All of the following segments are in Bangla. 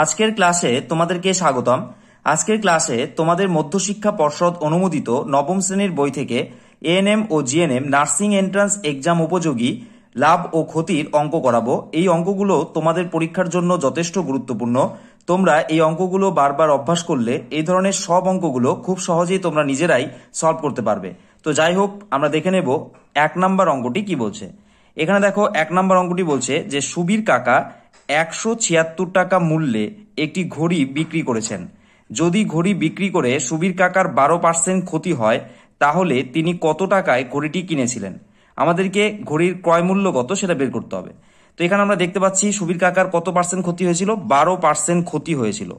আজকের ক্লাসে তোমাদেরকে স্বাগতম। আজকের ক্লাসে তোমাদের মধ্যশিক্ষা পর্ষদ অনুমোদিত নবম শ্রেণীর বই থেকে এএনএম ও জিএনএম নার্সিং এন্ট্রান্স এক্সাম উপযোগী লাভ ও ক্ষতির অঙ্ক করাবো। এই অঙ্কগুলো তোমাদের পরীক্ষার জন্য যথেষ্ট গুরুত্বপূর্ণ। তোমরা এই অঙ্কগুলো বারবার অভ্যাস করলে এই ধরনের সব অঙ্কগুলো খুব সহজেই তোমরা নিজেরাই সলভ করতে পারবে। তো যাই হোক, আমরা দেখে নেব 1 নম্বর অঙ্কটি কি বলছে। এখানে দেখো 1 নম্বর অঙ্কটি বলছে যে সুবীর কাকা 176 টাকা মূল্যে একটি ঘড়ি বিক্রি করেছেন। যদি ঘড়ি বিক্রি করে সুবীর কাকার 12% ক্ষতি হয়, তাহলে তিনি কত টাকায় ঘড়িটি কিনেছিলেন। আমাদেরকে ঘড়ির ক্রয় মূল্য কত সেটা বের করতে হবে। তো এখানে আমরা দেখতে পাচ্ছি সুবীর কাকার কত পার্সেন্ট ক্ষতি হয়েছিল, 12% ক্ষতি হয়েছিল।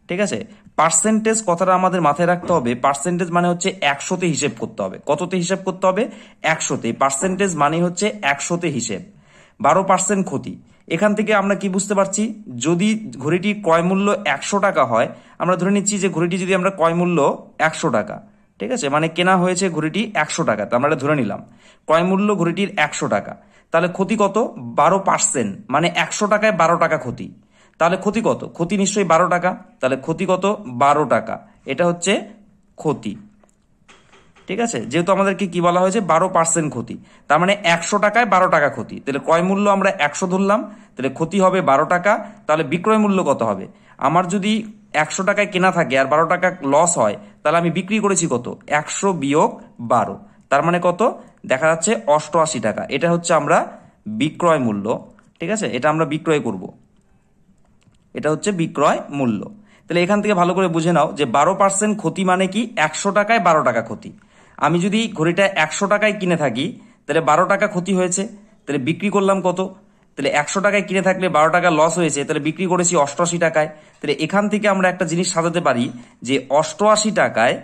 ঠিক আছে, পার্সেন্টেজ কথাটা আমাদের মাথায় রাখতে হবে। পার্সেন্টেজ মানে হচ্ছে 100তে হিসেব করতে হবে। কততে হিসেব করতে হবে? 100তে। পার্সেন্টেজ মানে হচ্ছে 100তে হিসেব। 12% ক্ষতি। এখান থেকে আমরা কি বুঝতে পারছি, যদি ঘড়িটির ক্রয় মূল্য 100 টাকা হয়, আমরা ধরে নিচ্ছি যে ঘড়িটি যদি আমরা ক্রয় মূল্য 100 টাকা, ঠিক আছে, মানে কেনা হয়েছে ঘড়িটি 100 টাকা, তো আমরা ধরে নিলাম ক্রয় মূল্য ঘড়িটির 100 টাকা। তাহলে ক্ষতি কত? 12%, মানে 100 টাকায় 12 টাকা ক্ষতি। তাহলে ক্ষতি কত? ক্ষতি নিশ্চয়ই 12 টাকা। তাহলে ক্ষতি কত? 12 টাকা। এটা হচ্ছে ক্ষতি। ঠিক আছে, যেহেতু আমাদেরকে কি বলা হয়েছে 12% ক্ষতি, তার মানে 100 টাকায় 12 টাকা ক্ষতি। তাহলে ক্রয় মূল্য আমরা 100 ধরলাম, তাহলে ক্ষতি হবে 12 টাকা। তাহলে বিক্রয় মূল্য কত হবে? আমার যদি 100 টাকায় কেনা থাকে আর 12 টাকা লস হয়, তাহলে আমি বিক্রি করেছি কত? 100 বিয়োগ 12, তার মানে কত? দেখা যাচ্ছে 88 টাকা। এটা হচ্ছে আমরা বিক্রয় মূল্য। ঠিক আছে, এটা আমরা বিক্রয় করব, এটা হচ্ছে বিক্রয় মূল্য। তাহলে এখান থেকে ভালো করে বুঝে নাও যে 12% ক্ষতি মানে কি? 100 টাকায় 12 টাকা ক্ষতি। আমি যদি ঘড়িটা 100 টাকায় কিনে থাকি, তাহলে 12 টাকা ক্ষতি হয়েছে, তাহলে বিক্রি করলাম কত? তাহলে 100 টাকায় কিনে থাকলে 12 টাকা লস হয়েছে, তাহলে বিক্রি করেছি 88 টাকায়। তাহলে এখান থেকে আমরা একটা জিনিস সাজাতে পারি যে 88 টাকায়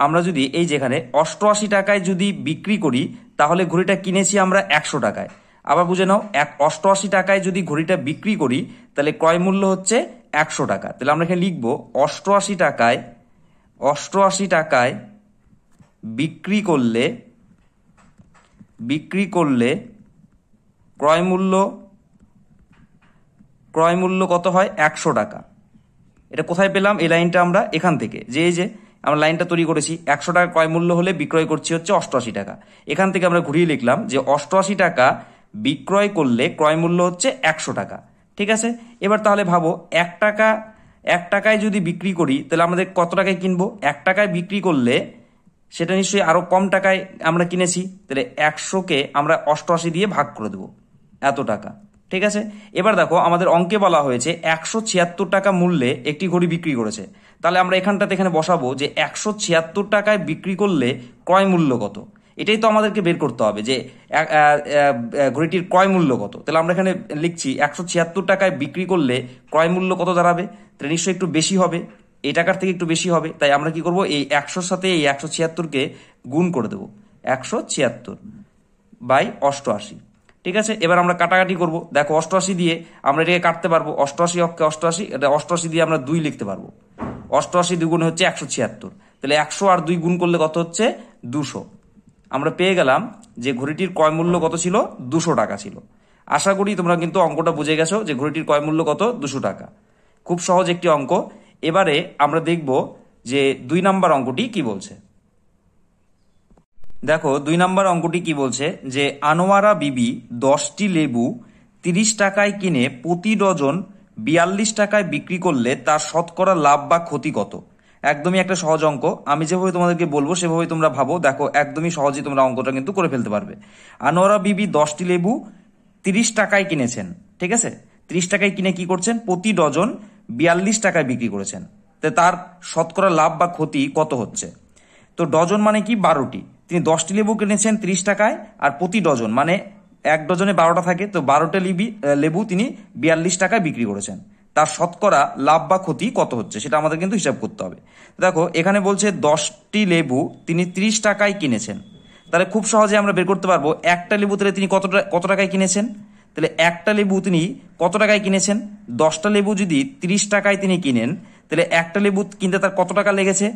আমরা যদি এই যেখানে 88 টাকায় যদি বিক্রি করি, তাহলে ঘড়িটা কিনেছি আমরা 100 টাকায়। আবার বুঝে নাও, 88 টাকায় যদি ঘড়িটা বিক্রি করি, তাহলে ক্রয় মূল্য হচ্ছে 100 টাকা। তাহলে আমরা এখানে লিখবো 88 টাকায় বিক্রি করলে ক্রয় মূল্য কত হয়? 100 টাকা। এটা কোথায় পেলাম এই লাইনটা? আমরা এখান থেকে, যে এই যে আমরা লাইনটা তৈরি করেছি, 100 টাকা ক্রয় মূল্য হলে বিক্রয় করছি হচ্ছে 88 টাকা। এখান থেকে আমরা ঘুরিয়ে লিখলাম যে 88 টাকা বিক্রয় করলে ক্রয় মূল্য হচ্ছে 100 টাকা। ঠিক আছে, এবার তাহলে ভাবো 1 টাকায় যদি বিক্রি করি, তাহলে আমাদের কত টাকায় কিনবো? 1 টাকায় বিক্রি করলে সেটা নিশ্চয়ই আরো কম টাকায় আমরা কিনেছি, তাহলে 100কে আমরা 88 দিয়ে ভাগ করে দেবো, এত টাকা। ঠিক আছে, এবার দেখো আমাদের অঙ্কে বলা হয়েছে 176 টাকা মূল্যে একটি ঘড়ি বিক্রি করেছে। তাহলে আমরা এখানটাতে এখানে বসাবো যে 176 টাকায় বিক্রি করলে ক্রয় মূল্য কত। এটাই তো আমাদেরকে বের করতে হবে যে ঘড়িটির ক্রয় মূল্য কত। তাহলে আমরা এখানে লিখছি 176 টাকায় বিক্রি করলে ক্রয় মূল্য কত দাঁড়াবে? তাহলে নিশ্চয়ই একটু বেশি হবে, এই টাকার থেকে একটু বেশি হবে। তাই আমরা কি করব, এই 100-র সাথে এই 176কে গুণ করে দেবো, 176/88। ঠিক আছে, এবার আমরা কাটাকাটি করব। দেখো 88 দিয়ে আমরা এটাকে কাটতে পারবো, 88 অক্ষে 88, এটা 88 দিয়ে আমরা 2 লিখতে পারবো। 88 দ্বিগুণ হচ্ছে 176, তাহলে 100 আর 2 গুণ করলে কত হচ্ছে? 200। আমরা পেয়ে গেলাম যে ঘড়িটির ক্রয় মূল্য কত ছিল? 200 টাকা ছিল। আশা করি তোমরা কিন্তু অঙ্কটা বুঝে গেছো যে ঘড়িটির ক্রয় মূল্য কত? 200 টাকা। খুব সহজ একটি অঙ্ক। এবারে আমরা দেখব যে 2 নম্বর অঙ্কটি কি বলছে। দেখো 2 নম্বর অঙ্কটি কি বলছে যে আনোয়ারা বিবি 10টি লেবু 30 টাকায় কিনে প্রতি ডজন 42 টাকায় বিক্রি করলে তার শতকরা লাভ বা ক্ষতি কত। একদমই একটা সহজ অঙ্ক। আমি যেভাবে তোমাদেরকে বলবো সেভাবে তোমরা ভাবো। দেখো একদমই সহজেই তোমরা অঙ্কটা কিন্তু করে ফেলতে পারবে। আনোয়ারা বিবি 10টি লেবু 30 টাকায় কিনেছেন। ঠিক আছে, 30 টাকায় কিনে কি করছেন? প্রতি ডজন 42 টাকায় বিক্রি করেছেন। তো তার শতকরা লাভ বা ক্ষতি কত হচ্ছে? তো ডজন মানে কি? 12টি। তিনি 10টি লেবু কিনেছেন 30 টাকায়, আর প্রতি ডজন মানে এক ডজনে 12টা থাকে, তো 12টা লেবু তিনি 42 টাকায় বিক্রি করেছেন। তার শতকরা লাভ বা ক্ষতি কত হচ্ছে সেটা আমাদের কিন্তু হিসাব করতে হবে। দেখো এখানে বলছে 10টি লেবু তিনি 30 টাকায় কিনেছেন। তাহলে খুব সহজে আমরা বের করতে পারবো একটা লেবু তাহলে তিনি কত টাকায় কিনেছেন। তাহলে একটা লেবু তিনি কত টাকায় কিনেছেন? 10টা লেবু যদি 30 টাকায় তিনি কিনেন, তাহলে একটা লেবু কিনতে তার কত টাকা লেগেছে?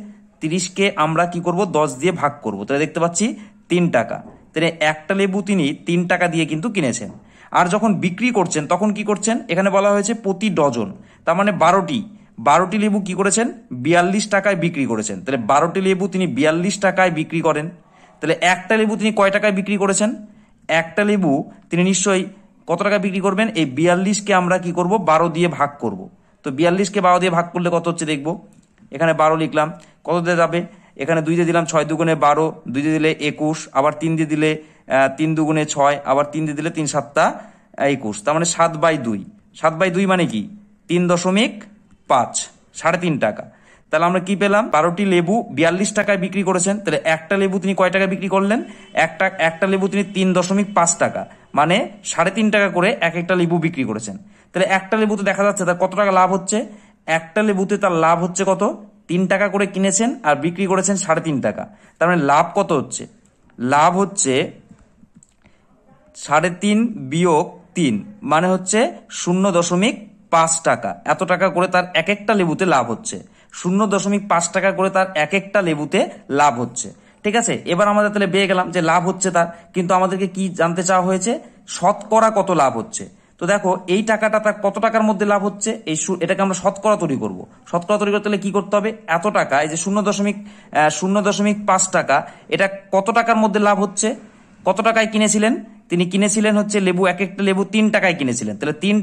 30কে আমরা কি করব? 10 দিয়ে ভাগ করব। তাহলে দেখতে পাচ্ছি 3 টাকা। তাহলে একটা লেবু তিনি 3 টাকা দিয়ে কিন্তু কিনেছেন। আর যখন বিক্রি করছেন তখন কি করছেন, এখানে বলা হয়েছে প্রতি ডজন, তার মানে 12টি লেবু কি করেছেন, 42 টাকায় বিক্রি করেছেন। তাহলে 12টি লেবু তিনি 42 টাকায় বিক্রি করেন। তাহলে একটা লেবু তিনি কয় টাকায় বিক্রি করেছেন, একটা লেবু তিনি নিশ্চয়ই কত টাকায় বিক্রি করবেন, এই 42কে আমরা কি করব 12 দিয়ে ভাগ করব। তো 42কে 12 দিয়ে ভাগ করলে কত হচ্ছে দেখবো, এখানে 12 লিখলাম, কত দিয়ে যাবে, এখানে 2 দিয়ে দিলাম, 6 দুগুণে 12, 2 দিয়ে দিলে 21, আবার 3 দিয়ে দিলে 3 দুগুণে 6, আবার 3 দিয়ে দিলে 3 7টা 21, তার মানে 7/2। 7/2 মানে কি 3.5, 3.5 টাকা। তাহলে আমরা কি পেলাম, 12টি লেবু 42 টাকায় বিক্রি করেছেন। তাহলে একটা লেবু তিনি কয় টাকায় বিক্রি করলেন, একটা লেবু তিনি 3.5 টাকা, মানে 3.5 টাকা করে এক একটা লেবু বিক্রি করেছেন। তাহলে একটা লেবুতে দেখা যাচ্ছে তার কত টাকা লাভ হচ্ছে, একটা লেবুতে তার লাভ হচ্ছে কত, 3 টাকা করে কিনেছেন আর বিক্রি করেছেন 3.5 টাকা। তার মানে লাভ কত হচ্ছে, লাভ হচ্ছে 3.5 বিয়োগ 3, মানে হচ্ছে 0.5 টাকা। এত টাকা করে তার এক একটা লেবুতে লাভ হচ্ছে, 0.5 টাকা করে তার এক একটা লেবুতে লাভ হচ্ছে। ঠিক আছে, এবার আমাদের তাহলে পেয়ে গেলাম যে লাভ হচ্ছে তার, কিন্তু আমাদেরকে কি জানতে চাওয়া হয়েছে, শতকরা কত লাভ হচ্ছে। তো দেখো এই টাকাটা তার কত টাকার মধ্যে লাভ হচ্ছে, এটাকে আমরা শতকরা তৈরি করব। শতকরা তৈরি করতে হলে কি করতে হবে, এত টাকা, এই যে 0.5 টাকা, এটা কত টাকার মধ্যে লাভ হচ্ছে, কত টাকায় কিনেছিলেন, তিনি কিনেছিলেন হচ্ছে লেবু, এক একটা লেবু 3 টাকায় কিনেছিলেন। তাহলে 3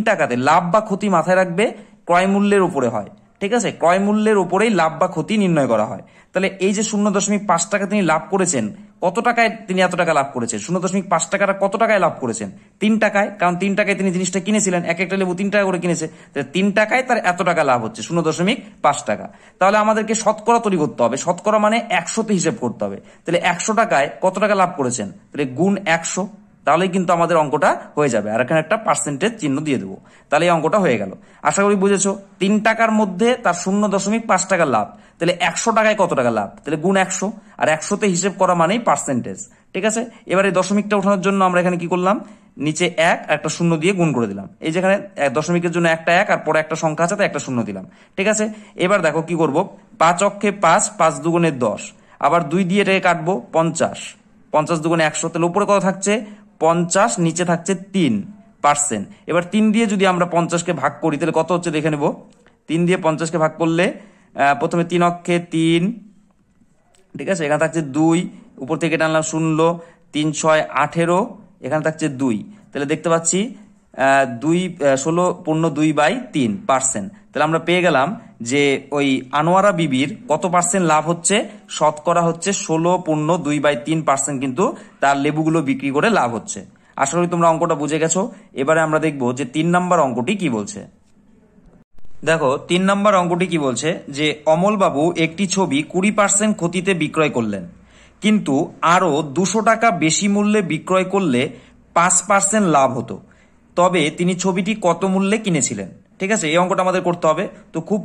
টাকাতে লাভ বা ক্ষতি মাথায় রাখবে ক্রয় মূল্যের উপরে হয়। ঠিক আছে, ক্রয় মূল্যের উপরেই লাভ বা ক্ষতি নির্ণয় করা হয়। তাহলে এই যে 0.5 টাকা তিনি লাভ করেছেন, কত টাকায় তিনি এত টাকা লাভ করেছেন, 0.5 টাকাটা কত টাকায় লাভ করেছেন, 3 টাকায়, কারণ 3 টাকায় তিনি জিনিসটা কিনেছিলেন, এক একটা লেবু 3 টাকা করে কিনেছে। তাহলে 3 টাকায় তার এত টাকা লাভ হচ্ছে, 0.5 টাকা। তাহলে আমাদেরকে শতকরা তৈরি করতে হবে, শতকরা মানে 100তে হিসেব করতে হবে। তাহলে 100 টাকায় কত টাকা লাভ করেছেন, তাহলে গুণ 100, তাহলেই কিন্তু আমাদের অঙ্কটা হয়ে যাবে। আর এখানে একটা পার্সেন্টেজ চিহ্ন দিয়ে দেবো, তাহলে এই অঙ্কটা হয়ে গেল। আশা করি বুঝেছো, 3 টাকার মধ্যে তার 0.5 টাকা লাভ, তাহলে 100 টাকায় কত টাকা লাভ, তাহলে গুণ 100, আর 100তে হিসেব করা মানেই পার্সেন্টেজ। ঠিক আছে, এবারে দশমিকটা ওঠানোর জন্য আমরা এখানে কি করলাম, নিচে 1 একটা 0 দিয়ে গুণ করে দিলাম। এই যেখানে দশমিকের জন্য একটা 1 আর পরে একটা সংখ্যা আছে, তাই একটা 0 দিলাম। ঠিক আছে, এবার দেখো কি করব, 5 অক্ষে 5, 5 দুগুণে 10, আবার 2 দিয়ে এটাকে কাটবো 50, 50 দুগুণে 100, তাহলে উপরে কত থাকছে 50, নিচে থাকছে 3%। এবার 3 দিয়ে যদি আমরা 50কে ভাগ করি তাহলে কত হচ্ছে দেখে নেব, 3 দিয়ে 50কে ভাগ করলে প্রথমে 3 অক্ষে 3, ঠিক আছে, এখানে থাকছে 2, উপর থেকে টানলাম 0, 3 6 18, এখানে থাকছে 2, তাহলে দেখতে পাচ্ছি 16.2/3%। তাহলে আমরা পেয়ে গেলাম যে ওই আনোয়ারা বিবির কত পার্সেন্ট লাভ হচ্ছে, শতকরা হচ্ছে 16.2/3% কিন্তু তার লেবুগুলো বিক্রি করে লাভ হচ্ছে। আশা করি তোমরা অঙ্কটা বুঝে গেছো। এবারে আমরা দেখবো যে 3 নম্বর অঙ্কটি কি বলছে। দেখো 3 নম্বর অঙ্কটি কি বলছে, যে অমলবাবু একটি ছবি 20% ক্ষতিতে বিক্রয় করলেন, কিন্তু আরো 200 টাকা বেশি মূল্যে বিক্রয় করলে 5% লাভ হতো, তবে তিনি ছবিটি কত মূল্যে কিনেছিলেন। ঠিক আছে, এই অঙ্কটা আমাদের করতে হবে। তো খুব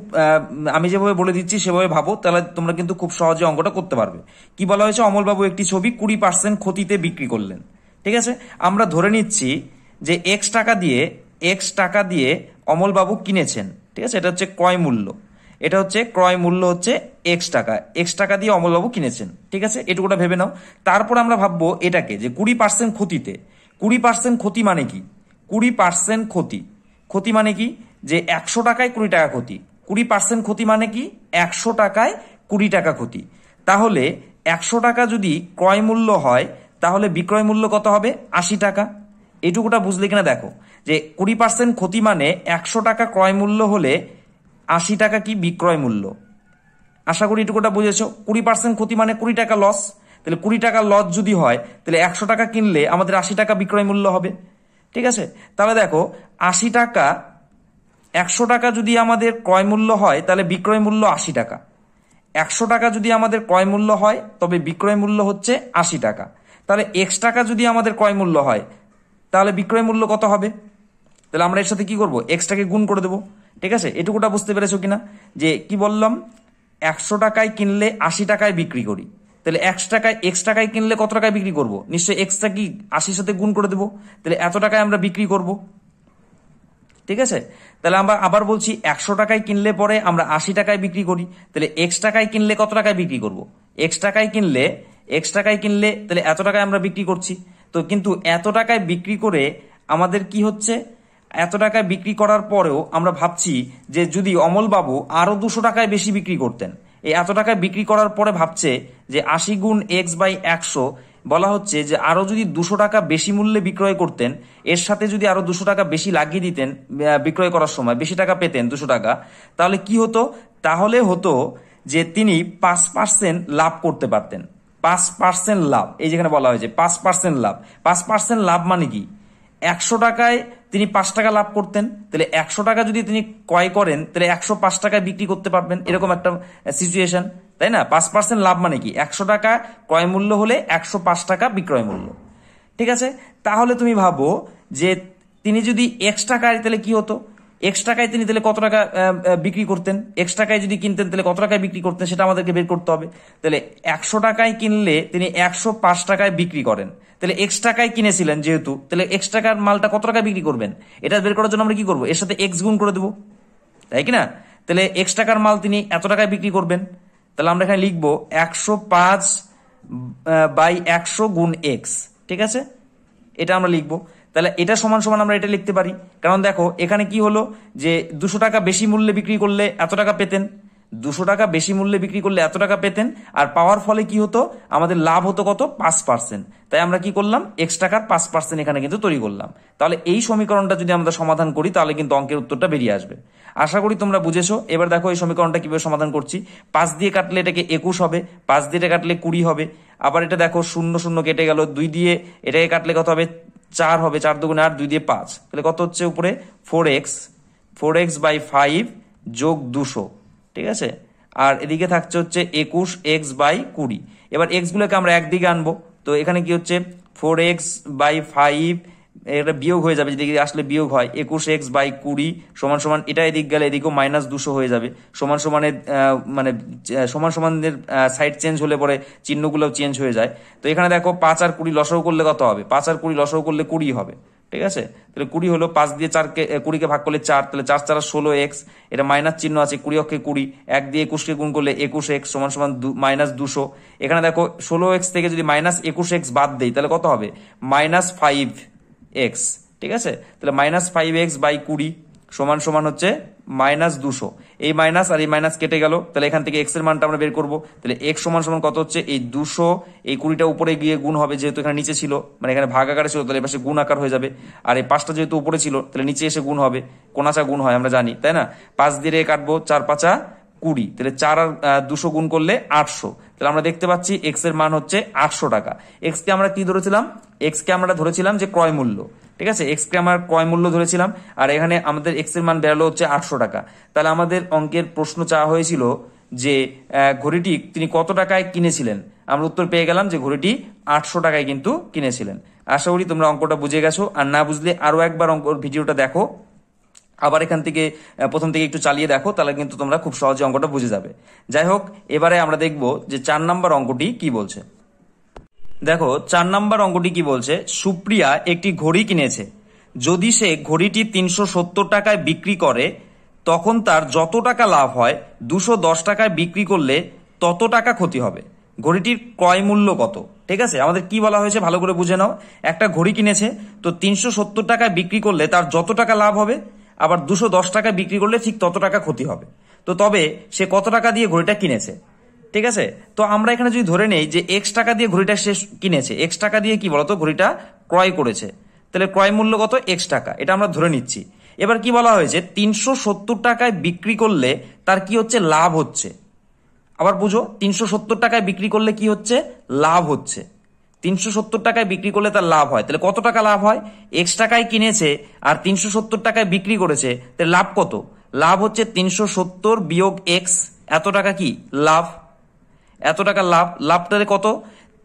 আমি যেভাবে বলে দিচ্ছি সেভাবে ভাবো, তাহলে তোমরা কিন্তু খুব সহজে অঙ্কটা করতে পারবে। কি বলা হয়েছে, অমলবাবু একটি ছবি 20% ক্ষতিতে বিক্রি করলেন। ঠিক আছে, আমরা ধরে নিচ্ছি যে এক্স টাকা দিয়ে অমলবাবু কিনেছেন। ঠিক আছে, এটা হচ্ছে ক্রয় মূল্য, এটা হচ্ছে ক্রয় মূল্য হচ্ছে এক্স টাকা দিয়ে অমলবাবু কিনেছেন। ঠিক আছে, এটুকুটা ভেবে নাও। তারপর আমরা ভাববো এটাকে যে 20% ক্ষতিতে, 20% ক্ষতি মানে কি, 20% ক্ষতি মানে কি, যে 100 টাকায় 20 টাকা ক্ষতি, 20% ক্ষতি মানে কি 100 টাকায় 20 টাকা ক্ষতি। তাহলে 100 টাকা যদি ক্রয় মূল্য হয় তাহলে বিক্রয় মূল্য কত হবে, 80 টাকা। এটুকুটা বুঝলে কিনা দেখো, যে 20% ক্ষতি মানে 100 টাকা ক্রয় মূল্য হলে 80 টাকা কি বিক্রয় মূল্য। আশা করি এটুকুটা বুঝেছো। 20% ক্ষতি মানে 20 টাকা লস, তাহলে 20 টাকা লস যদি হয় তাহলে 100 টাকা কিনলে আমাদের 80 টাকা বিক্রয় মূল্য হবে। ঠিক আছে, তাহলে দেখো 80 টাকা, 100 টাকা যদি আমাদের ক্রয় মূল্য হয় তাহলে বিক্রয় মূল্য 80 টাকা, 100 টাকা যদি আমাদের ক্রয় মূল্য হয় তবে বিক্রয় মূল্য হচ্ছে 80 টাকা। তাহলে এক্স টাকা যদি আমাদের ক্রয় মূল্য হয় তাহলে বিক্রয় মূল্য কত হবে, তাহলে আমরা এর সাথে কি করব, এক্সটাকে গুণ করে দেবো। ঠিক আছে, এটুকুটা বুঝতে পেরেছো কিনা, যে কি বললাম, 100 টাকায় কিনলে 80 টাকায় বিক্রি করি, তাহলে এক্স টাকায় কিনলে কত টাকায় বিক্রি করব, নিশ্চয়ই এক্সটা কি 80 সাথে গুণ করে দেবো, তাহলে এত টাকায় আমরা বিক্রি করব। ঠিক আছে, তাহলে আমরা আবার বলছি 100 টাকায় কিনলে পরে আমরা 80 টাকায় বিক্রি করি, তাহলে এক্স টাকায় কিনলে কত টাকায় বিক্রি করব, এক্স টাকায় কিনলে তাহলে এত টাকায় আমরা বিক্রি করছি, তো কিন্তু এত টাকায় বিক্রি করে আমাদের কি হচ্ছে, এত টাকায় বিক্রি করার পরেও আমরা ভাবছি যে যদি অমলবাবু আরো 200 টাকায় বেশি বিক্রি করতেন, এই এত টাকায় বিক্রি করার পরে ভাবছে যে 80 গুণ x/100 বলা হচ্ছে যে আরো যদি 200 টাকা বেশি মূল্যে বিক্রয় করতেন, এর সাথে যদি আরো 200 টাকা বেশি লাগিয়ে দিতেন বিক্রয় করার সময়, বেশি টাকা পেতেন 200 টাকা, তাহলে কি হতো, তাহলে হতো যে তিনি 5% লাভ করতে পারতেন। 5% লাভ, এই যেখানে বলা হয়েছে 5% লাভ। 5% লাভ মানে কি, 100 টাকায় তিনি 5 টাকা লাভ করতেন, তাহলে 100 টাকা যদি তিনি ক্রয় করেন তাহলে 105 টাকায় বিক্রি করতে পারবেন, এরকম একটা সিচুয়েশন, তাই না? 5% লাভ মানে কি, 100 টাকা ক্রয় মূল্য হলে 105 টাকা বিক্রয় মূল্য। ঠিক আছে, তাহলে তুমি ভাবো যে তিনি যদি এক্স টাকায়, তাহলে কি হতো, এক্স টাকায় তিনি তাহলে কত টাকা বিক্রি করতেন, এক্স টাকায় যদি কিনতেন তাহলে কত টাকায় বিক্রি করতেন সেটা আমাদেরকে বের করতে হবে। তাহলে 100 টাকায় কিনলে তিনি 105 টাকায় বিক্রি করেন, তাহলে এক্স টাকায় কিনেছিলেন যেহেতু, তাহলে এক্স টাকার মালটা কত টাকায় বিক্রি করবেন, এটা বের করার জন্য আমরা কি করবো, এর সাথে এক্স গুণ করে দেবো, তাই কিনা? তাহলে এক্স টাকার মাল তিনি এত টাকায় বিক্রি করবেন, তাহলে আমরা এখানে লিখবো 105/100 গুণ এক্স। ঠিক আছে, এটা আমরা লিখবো। তাহলে এটা সমান সমান আমরা এটা লিখতে পারি, কারণ দেখো এখানে কি হলো যে 200 টাকা বেশি মূল্যে বিক্রি করলে এত টাকা পেতেন, 200 টাকা বেশি মূল্যে বিক্রি করলে এত টাকা পেতেন, আর পাওয়ার ফলে কি হতো, আমাদের লাভ হতো কত, 5%। তাই আমরা কি করলাম, এক্স টাকার 5% এখানে কিন্তু তৈরি করলাম। তাহলে এই সমীকরণটা যদি আমরা সমাধান করি তাহলে কিন্তু অঙ্কের উত্তরটা বেরিয়ে আসবে। আশা করি তোমরা বুঝেছো। এবার দেখো এই সমীকরণটা কিভাবে সমাধান করছি। 5 দিয়ে কাটলে এটাকে 21 হবে, 5 দিয়ে এটা কাটলে 20 হবে। আবার এটা দেখো 0 0 কেটে গেল, 2 দিয়ে এটাকে কাটলে কত হবে, 4 হবে, 4 দুগুণে 8, 2 দিয়ে 5, তাহলে কত হচ্ছে উপরে 4x/5 যোগ 200। ঠিক আছে, আর এদিকে থাকছে হচ্ছে 21x/20। এবার এক্স গুলোকে আমরা একদিকে আনবো, তো এখানে কি হচ্ছে 4x/5, এটা বিয়োগ হয়ে যাবে, যেদিকে আসলে বিয়োগ হয়, 21x/20 সমান সমান, এটা এদিক গেলে এদিকেও -200 হয়ে যাবে, সমান সমানের মানে সমান সমানের সাইড চেঞ্জ হলে পরে চিহ্নগুলো চেঞ্জ হয়ে যায়। তো এখানে দেখো 5 আর 20 লসাগু করলে কত হবে, 5 আর 20 লসাগু করলে 20 হবে। ঠিক আছে, তাহলে 20 হলো, 5 দিয়ে 20কে ভাগ করলে 4, তাহলে 4 4 16x, এটা মাইনাস চিহ্ন আছে, 20 অক্ষে 20, 1 দিয়ে 21কে গুণ করলে 21x সমান সমান -200। এখানে দেখো 16x থেকে যদি -21x বাদ দেই তাহলে কত হবে, -5x। ঠিক আছে, তাহলে -5x/20 সমান সমান হচ্ছে -200। এই মাইনাস আর এই মাইনাস কেটে গেল, তাহলে এখান থেকে এক্স এর মানটা আমরা বের করবো। তাহলে এক্স সমান সমান কত হচ্ছে, এই 200, এই 20টা উপরে গিয়ে গুণ হবে, যেহেতু এখানে নিচে ছিল, মানে এখানে ভাগ আকারে ছিল, তাহলে এপাশে গুণ আকার হয়ে যাবে। আর এই 5টা যেহেতু উপরে ছিল তাহলে নিচে এসে গুণ হবে, কোনাচা গুণ হয় আমরা জানি, তাই না? 5 দিয়ে কাটবো, 4 5 20, তাহলে 4 আর 200 গুণ করলে 800। তাহলে আমরা দেখতে পাচ্ছি এক্স এর মান হচ্ছে 800 টাকা। এক্স কে আমরা কি ধরেছিলাম, এক্স কে আমরা ধরেছিলাম যে ক্রয় মূল্য। ঠিক আছে, এক্স কে আমরা ক্রয় মূল্য ধরেছিলাম, আর এখানে আমাদের এক্স এর মান বেরোলো হচ্ছে 800 টাকা। তাহলে আমাদের অঙ্কের প্রশ্ন চাওয়া হয়েছিল যে ঘড়িটি তিনি কত টাকায় কিনেছিলেন। আমরা উত্তর পেয়ে গেলাম যে ঘড়িটি 800 টাকায় কিন্তু কিনেছিলেন। আশা করি তোমরা অঙ্কটা বুঝে গেছো, আর না বুঝলে আরো একবার অঙ্ক ভিডিওটা দেখো, আবার এখান থেকে প্রথম থেকে একটু চালিয়ে দেখো, তাহলে কিন্তু তোমরা খুব সহজে অঙ্কটা বুঝে যাবে। যাই হোক, এবারে আমরা দেখব যে 4 নম্বর অঙ্কটি কি বলছে। দেখো 4 নম্বর অঙ্কটি কি বলছে, সুপ্রিয়া একটি ঘড়ি কিনেছে। যদি সে ঘড়িটি 370 টাকায় বিক্রি করে তখন তার যত টাকা লাভ হয় 210 টাকায় বিক্রি করলে তত টাকা ক্ষতি হবে। ঘড়িটির ক্রয় মূল্য কত? ঠিক আছে, আমাদের কি বলা হয়েছে ভালো করে বুঝে নাও। একটা ঘড়ি কিনেছে, তো 370 টাকায় বিক্রি করলে তার যত টাকা লাভ হবে, আবার 210 টাকায় বিক্রি করলে ঠিক তত টাকা ক্ষতি হবে। তো তবে সে কত টাকা দিয়ে ঘড়িটা কিনেছে? ঠিক আছে, তো আমরা এখানে যদি ধরে নেই যে এক্স টাকা দিয়ে ঘড়িটা সে কিনেছে, এক্স টাকা দিয়ে কি বলতো ঘড়িটা ক্রয় করেছে, তাহলে ক্রয় মূল্য কত, এক্স টাকা, এটা আমরা ধরে নিচ্ছি। এবার কি বলা হয়েছে, 370 টাকায় বিক্রি করলে তার কি হচ্ছে, লাভ হচ্ছে। আবার বুঝো, 370 টাকায় বিক্রি করলে কি হচ্ছে, লাভ হচ্ছে। 370 টাকায় বিক্রি করলে তার লাভ হয়, তাহলে কত টাকা লাভ হয়, এক্স টাকায় কিনেছে আর 370 টাকায় বিক্রি করেছে, তাহলে লাভ কত, লাভ হচ্ছে 370 বিয়োগ এক্স, এত টাকা কি লাভ, এত টাকা লাভ। লাভটা কত,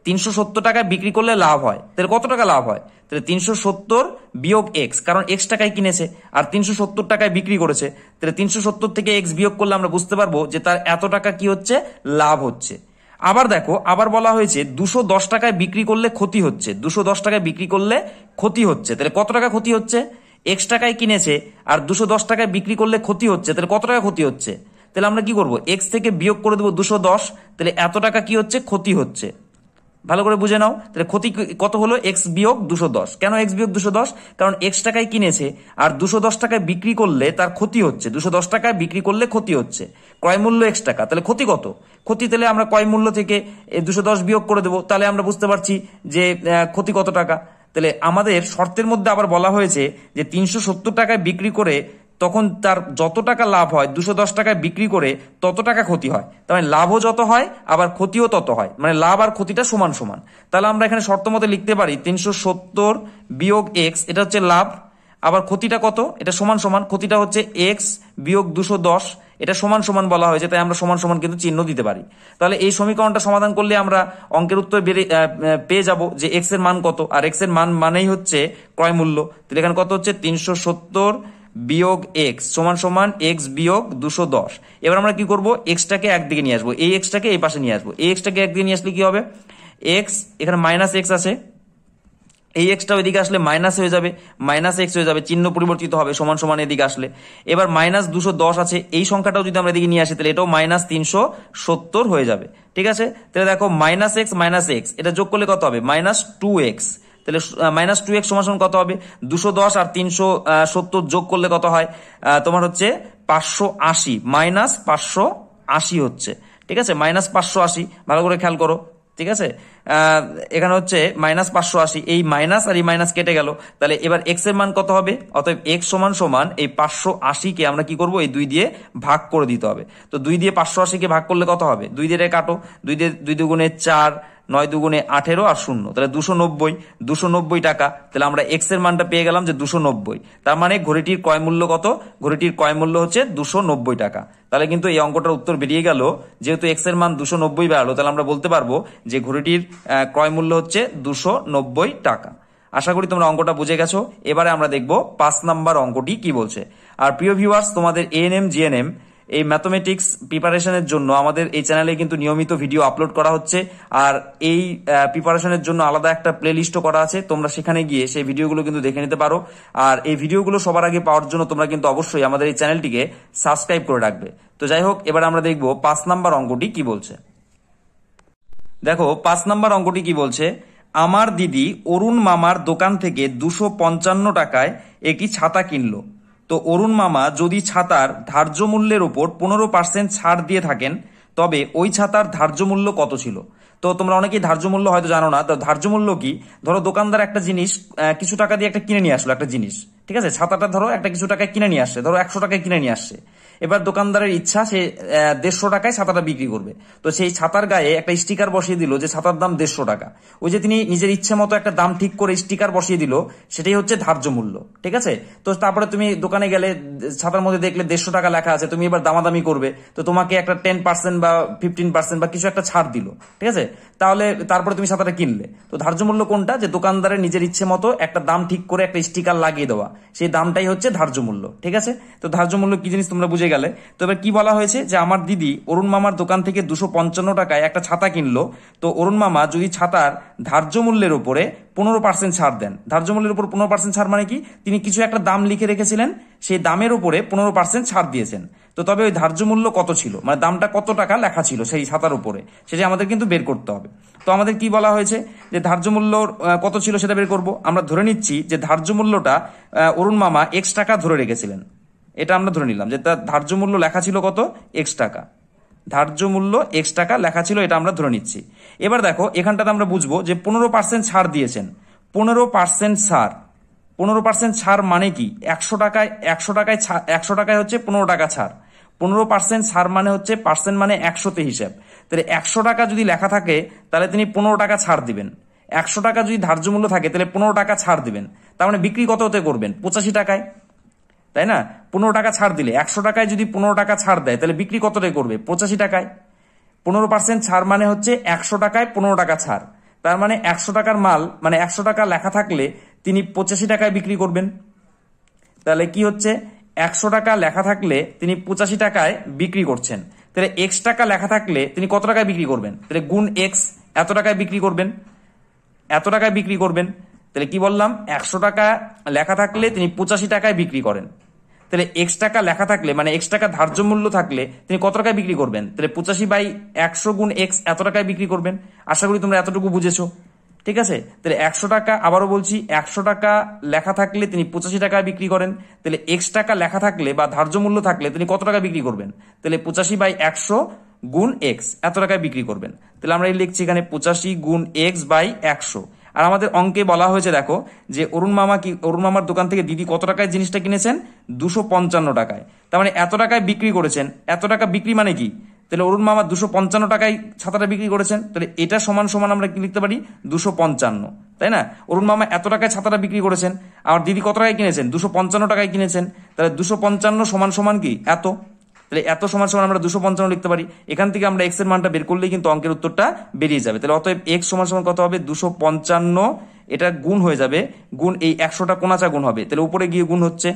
370 টাকায় বিক্রি করলে লাভ হয়, তাহলে কত টাকা লাভ হয়, তাহলে 370 বিয়োগ এক্স, কারণ এক্স টাকায় কিনেছে আর 370 টাকায় বিক্রি করেছে, তাহলে 370 থেকে এক্স বিয়োগ করলে আমরা বুঝতে পারবো যে তার এত টাকা কি হচ্ছে, লাভ হচ্ছে। আবার দেখো, আবার বলা হয়েছে 210 টাকায় বিক্রি করলে ক্ষতি হচ্ছে, 210 টাকায় বিক্রি করলে ক্ষতি হচ্ছে, তাহলে কত টাকা ক্ষতি হচ্ছে, এক্স টাকায় কিনেছে আর 210 টাকায় বিক্রি করলে ক্ষতি হচ্ছে, তাহলে কত টাকা ক্ষতি হচ্ছে, তাহলে আমরা কি করব, এক্স থেকে বিয়োগ করে দেবো 210, তাহলে এত টাকা কি হচ্ছে, ক্ষতি হচ্ছে। ভালো করে বুঝে নাও। তাহলে ক্ষতি কত হলো? এক্স বিয়োগ 210। কেন এক্স বিয়োগ 210? কারণ এক্স টাকায় কিনেছে আর 210 টাকায় বিক্রি করলে তার ক্ষতি হচ্ছে, 210 টাকায় বিক্রি করলে ক্ষতি হচ্ছে। ক্রয় মূল্য এক্স টাকা, তাহলে ক্ষতি কত? ক্ষতি তাহলে আমরা ক্রয় মূল্য থেকে 210 বিয়োগ করে দেবো, তাহলে আমরা বুঝতে পারছি যে ক্ষতি কত টাকা। তাহলে আমাদের শর্তের মধ্যে আবার বলা হয়েছে যে 370 টাকায় বিক্রি করে তখন তার যত টাকা লাভ হয় 210 টাকায় বিক্রি করে তত টাকা ক্ষতি হয়। তার মানে লাভও যত হয় আবার ক্ষতিও তত হয়, মানে লাভ আর ক্ষতিটা সমান সমান। তাহলে আমরা এখানে শর্ত মতে লিখতে পারি 370 বিয়োগ এক্স, এটা হচ্ছে লাভ, আবার ক্ষতিটা কত? এটা সমান সমান, ক্ষতিটা হচ্ছে এক্স বিয়োগ 210, এটা সমান সমান বলা হয়েছে, তাই আমরা সমান সমান কিন্তু চিহ্ন দিতে পারি। তাহলে এই সমীকরণটা সমাধান করলে আমরা অঙ্কের উত্তর পেয়ে যাব যে এক্স এর মান কত, আর এক্স এর মান মানেই হচ্ছে ক্রয় মূল্য। তাহলে এখানে কত হচ্ছে? 370 বিয়োগ এক্স সমান সমান এক্স বিয়োগ 210। এবার আমরা কি করব? এক্সটাকে একদিকে নিয়ে আসবো, এই এক্সটাকে এই পাশে নিয়ে আসবো। এই এক্সটাকে একদিকে নিয়ে আসলে কি হবে? এক্স এখানে মাইনাস এক্স আছে, এই এক্সটা ওইদিকে আসলে মাইনাস হয়ে যাবে, মাইনাস এক্স হয়ে যাবে, চিহ্ন পরিবর্তিত হবে, সমান সমান এদিকে আসলে। এবার মাইনাস 210 আছে, এই সংখ্যাটাও যদি আমরা এদিকে নিয়ে আসি তাহলে এটাও মাইনাস 370 হয়ে যাবে। ঠিক আছে, তাহলে দেখো মাইনাস এক্স এটা যোগ করলে কত হবে? Minus 2x। তাহলে মাইনাস 2x সমান সমান কত হবে? 210 আর 370 যোগ করলে কত হয়? তোমার হচ্ছে 580, মাইনাস 580 হচ্ছে। ঠিক আছে, মাইনাস 580, ভালো করে খেয়াল করো। ঠিক আছে, এখানে হচ্ছে মাইনাস 580, এই মাইনাস আর এই মাইনাস কেটে গেল। তাহলে এবার এক্স এর মান কত হবে? অতএব এক্স সমান সমান এই 580-কে আমরা কি করব? এই 2 দিয়ে ভাগ করে দিতে হবে। তো 2 দিয়ে 580-কে ভাগ করলে কত হবে? 2 দিয়ে কাটো, 2 দুগুণে 4, 9 দুগুণে 18 আর 0, তাহলে 290 টাকা। তাহলে আমরা এক্স এর মানটা পেয়ে গেলাম যে 290। তার মানে ঘড়িটির ক্রয় মূল্য কত? ঘড়িটির ক্রয় মূল্য হচ্ছে 290 টাকা। তাহলে কিন্তু এই অঙ্কটার উত্তর বেরিয়ে গেল, যেহেতু এক্স এর মান 290 বেরালো, তাহলে আমরা বলতে পারবো যে ঘড়িটির ক্রয় মূল্য হচ্ছে 290 টাকা। আশা করি তোমরা অঙ্কটা বুঝে গেছো। এবারে আমরা দেখবো 5 নাম্বার অঙ্কটি কি বলছে। আর প্রিয় ভিউয়ার্স, তোমাদের এএনএম জিএনএম এই ম্যাথমেটিক্স প্রিপারেশনের জন্য আমাদের এই চ্যানেলে কিন্তু নিয়মিত ভিডিও আপলোড করা হচ্ছে, আর এই প্রিপারেশনের জন্য আলাদা একটা প্লে লিস্টও করা আছে, তোমরা সেখানে গিয়ে সেই ভিডিওগুলো কিন্তু দেখে নিতে পারো। আর এই ভিডিওগুলো সবার আগে পাওয়ার জন্য তোমরা কিন্তু অবশ্যই আমাদের এই চ্যানেলটিকে সাবস্ক্রাইব করে রাখবে। তো যাই হোক, এবার আমরা দেখবো 5 নাম্বার অঙ্কটি কি বলছে। দেখো 5 নাম্বার অঙ্কটি কি বলছে। আমার দিদি অরুণ মামার দোকান থেকে 255 টাকায় একটি ছাতা কিনলো। তো অরুণ মামা যদি ছাতার ধার্য মূল্যের উপর 15% ছাড় দিয়ে থাকেন, তবে ওই ছাতার ধার্য মূল্য কত ছিল? তো তোমরা অনেকেই ধার্য মূল্য হয়তো জানো না। তো ধার্য মূল্য কি? ধরো দোকানদার একটা জিনিস কিছু টাকা দিয়ে একটা কিনে নিয়ে আসলো একটা জিনিস, ঠিক আছে, ছাতাটা ধরো একটা কিছু টাকায় কিনে নিয়ে আসছে, ধরো 100 টাকায় কিনে নিয়ে আসছে। এবার দোকানদারের ইচ্ছা সে 150 টাকায় ছাতাটা বিক্রি করবে। তো সেই ছাতার গায়ে একটা স্টিকার বসিয়ে দিল যে ছাতার দাম 150 টাকা। ওই যে তিনি নিজের ইচ্ছে মতো একটা দাম ঠিক করে স্টিকার বসিয়ে দিল, সেটাই হচ্ছে ধার্য মূল্য। ঠিক আছে, তো তারপরে তুমি দোকানে গেলে ছাতার মধ্যে দেখলে 150 টাকা লেখা আছে, তুমি এবার দামাদামি করবে, তো তোমাকে একটা 10% বা 15% বা কিছু একটা ছাড় দিল। ঠিক আছে, তাহলে তারপরে তুমি ছাতাটা কিনলে। তো ধার্য মূল্য কোনটা? যে দোকানদারের নিজের ইচ্ছে মতো একটা দাম ঠিক করে একটা স্টিকার লাগিয়ে দেওয়া, সেই দামটাই হচ্ছে ধার্য মূল্য। ঠিক আছে, তো ধার্য মূল্য কি জিনিস তোমরা বুঝে গেলে। তো এবার কি বলা হয়েছে যে আমার দিদি অরুণ মামার দোকান থেকে 255 টাকায় একটা ছাতা কিনলো। তো অরুণ মামা যদি ছাতার ধার্য মূল্যের উপরে 15% ছাড় দেন। ধার্য মূল্যের উপর 15% ছাড় মানে কি? তিনি কিছু একটা দাম লিখে রেখেছিলেন, সেই দামের উপরে 15% ছাড় দিয়েছেন। তো তবে ওই ধার্য মূল্য কত ছিল, মানে দামটা কত টাকা লেখা ছিল সেই ছাতার উপরে, সেটা আমাদের কিন্তু বের করতে হবে। তো আমাদের কি বলা হয়েছে যে ধার্য মূল্য কত ছিল সেটা বের করব। আমরা ধরে নিচ্ছি যে ধার্য মূল্যটা অরুণ মামা X টাকা ধরে রেখেছিলেন। এটা আমরা ধরে নিলাম যে তার ধার্য মূল্য লেখা ছিল কত? X টাকা। ধার্য মূল্য X টাকা লেখা ছিল, এটা আমরা ধরে নিচ্ছি। এবার দেখো এখানটাতে আমরা বুঝবো যে 15% ছাড় দিয়েছেন। 15% ছাড়, 15% ছাড় মানে কি? 100 টাকায় 100 টাকায় হচ্ছে 15 টাকা ছাড়। 15% ছাড় মানে হচ্ছে পার্সেন্ট মানে 100তে হিসাব। তাহলে 100 টাকা যদি লেখা থাকে তাহলে তিনি 15 টাকা ছাড় দিবেন। 100 টাকা যদি ধার্য মূল্য থাকে তাহলে 15 টাকা ছাড় দিবেন। তার মানে বিক্রি কত হতে করবেন? 85 টাকায়, তাই না? 15 টাকা ছাড় দিলে 100 টাকায় যদি 15 টাকা ছাড় দেয় তাহলে বিক্রি কতটায় করবে? 85 টাকায়। 15% ছাড় মানে হচ্ছে 100 টাকায় 15 টাকা ছাড়। তার মানে 100 টাকার মাল, মানে 100 টাকা লেখা থাকলে তিনি 85 টাকায় বিক্রি করবেন। তাহলে কি হচ্ছে? 100 টাকা লেখা থাকলে তিনি 85 টাকায় বিক্রি করছেন। তাহলে X টাকা লেখা থাকলে তিনি কত টাকায় বিক্রি করবেন? তাহলে গুণ X, এত টাকায় বিক্রি করবেন, এত টাকায় বিক্রি করবেন। তাহলে কি বললাম? 100 টাকা লেখা থাকলে তিনি 85 টাকায় বিক্রি করেন। তাহলে এক্স টাকা লেখা থাকলে মানে এক্স টাকা ধার্য মূল্য থাকলে তিনি কত টাকায় বিক্রি করবেন? তাহলে 85/100 গুণ এক্স এত টাকায় বিক্রি করবেন। আশা করি তোমরা এতটুকু বুঝেছো। ঠিক আছে, তাহলে 100 টাকা, আবারও বলছি 100 টাকা লেখা থাকলে তিনি 85 টাকায় বিক্রি করেন। তাহলে এক্স টাকা লেখা থাকলে বা ধার্য মূল্য থাকলে তিনি কত টাকা বিক্রি করবেন? তাহলে 85/100 গুণ এক্স এত টাকায় বিক্রি করবেন। তাহলে আমরা লিখছি এখানে 85 গুণ x/100। আর আমাদের অঙ্কে বলা হয়েছে দেখো যে অরুণ মামার দোকান থেকে দিদি কত টাকায় জিনিসটা কিনেছেন? 255 টাকায়। তার মানে এত টাকায় বিক্রি করেছেন। এত টাকা বিক্রি মানে কি? তাহলে অরুণ মামা 255 টাকায় ছাতাটা বিক্রি করেছেন। তাহলে এটা সমান সমান আমরা কি লিখতে পারি? 255, তাই না? অরুণ মামা এত টাকায় ছাতাটা বিক্রি করেছেন, আর দিদি কত টাকায় কিনেছেন? 255 টাকায় কিনেছেন। তাহলে 255 সমান সমান কি? এত। তাহলে এত সমান সমান আমরা 255 লিখতে পারি। এখান থেকে আমরা এক্স এর মানটা বের করলেই কিন্তু অঙ্কের উত্তরটা বেরিয়ে যাবে। তাহলে অতএব এক্স সমান সমান কত হবে? 255, এটা গুণ হয়ে যাবে, গুণ এই 100টা কোনাচা গুণ হবে, তাহলে উপরে গিয়ে গুণ হচ্ছে,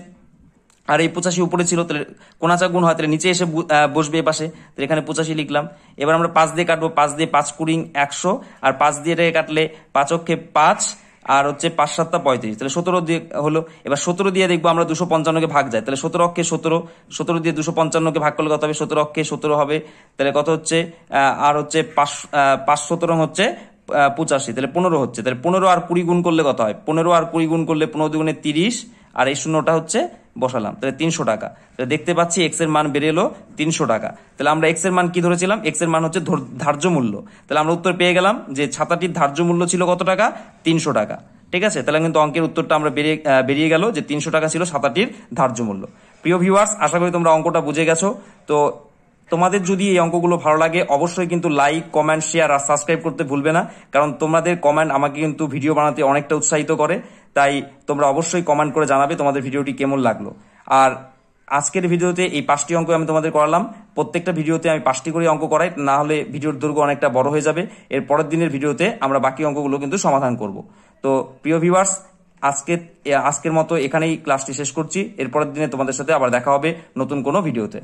আর এই 85 উপরে ছিল, তাহলে কোনাচা গুণ হয়, তাহলে নিচে এসে বসবে এ পাশে। তাহলে এখানে 85 লিখলাম। এবার আমরা 5 দিয়ে কাটবো, 5 দিয়ে 5 কুড়ি 100, আর 5 দিয়ে এটাকে কাটলে 5 অক্ষে 5, আর হচ্ছে 5 7 35, তাহলে 17 দিয়ে হলো। এবার 17 দিয়ে দেখবো আমরা 255 ভাগ যায়, তাহলে 17 অক্ষে 17, 17 দিয়ে 255 ভাগ করলে কত হবে? 17 অক্ষে 17 হবে, তাহলে কত হচ্ছে? আর হচ্ছে 5 17 হচ্ছে 85, তাহলে 15 হচ্ছে। তাহলে 15 আর 20 গুণ করলে কত হয়? 15 আর 20 গুণ করলে 15 দুগুণে 30, আর এই শূন্যটা হচ্ছে বসালাম, তাহলে 300 টাকা। তাহলে দেখতে পাচ্ছি এক্স এর মান বেরিয়ে এলো 300 টাকা। তাহলে আমরা এক্স এর মান কি ধরেছিলাম? এক্স এর মান হচ্ছে ধার্য মূল্য। তাহলে আমরা উত্তর পেয়ে গেলাম যে ছাতাটির ধার্য মূল্য ছিল কত টাকা? 300 টাকা। ঠিক আছে, তাহলে কিন্তু অঙ্কের উত্তরটা আমরা বেরিয়ে গেল যে 300 টাকা ছিল ছাতাটির ধার্য মূল্য। প্রিয় ভিউয়ার্স, আশা করি তোমরা অঙ্কটা বুঝে গেছো। তো তোমাদের যদি এই অঙ্কগুলো ভালো লাগে অবশ্যই কিন্তু লাইক, কমেন্ট, শেয়ার আর সাবস্ক্রাইব করতে ভুলবে না, কারণ তোমাদের কমেন্ট আমাকে কিন্তু ভিডিও বানাতে অনেকটা উৎসাহিত করে। তাই তোমরা অবশ্যই কমেন্ট করে জানাবে তোমাদের ভিডিওটি কেমন লাগলো। আর আজকের ভিডিওতে এই 5টি অঙ্ক আমি তোমাদের করালাম। প্রত্যেকটা ভিডিওতে আমি 5টি করে অঙ্ক করাই, না হলে ভিডিওর দৈর্ঘ্য অনেকটা বড় হয়ে যাবে। এর পরের দিনের ভিডিওতে আমরা বাকি অঙ্কগুলো কিন্তু সমাধান করব। তো প্রিয় ভিউয়ার্স, আজকের মতো এখানেই ক্লাসটি শেষ করছি। এর পরের দিনে তোমাদের সাথে আবার দেখা হবে নতুন কোনো ভিডিওতে।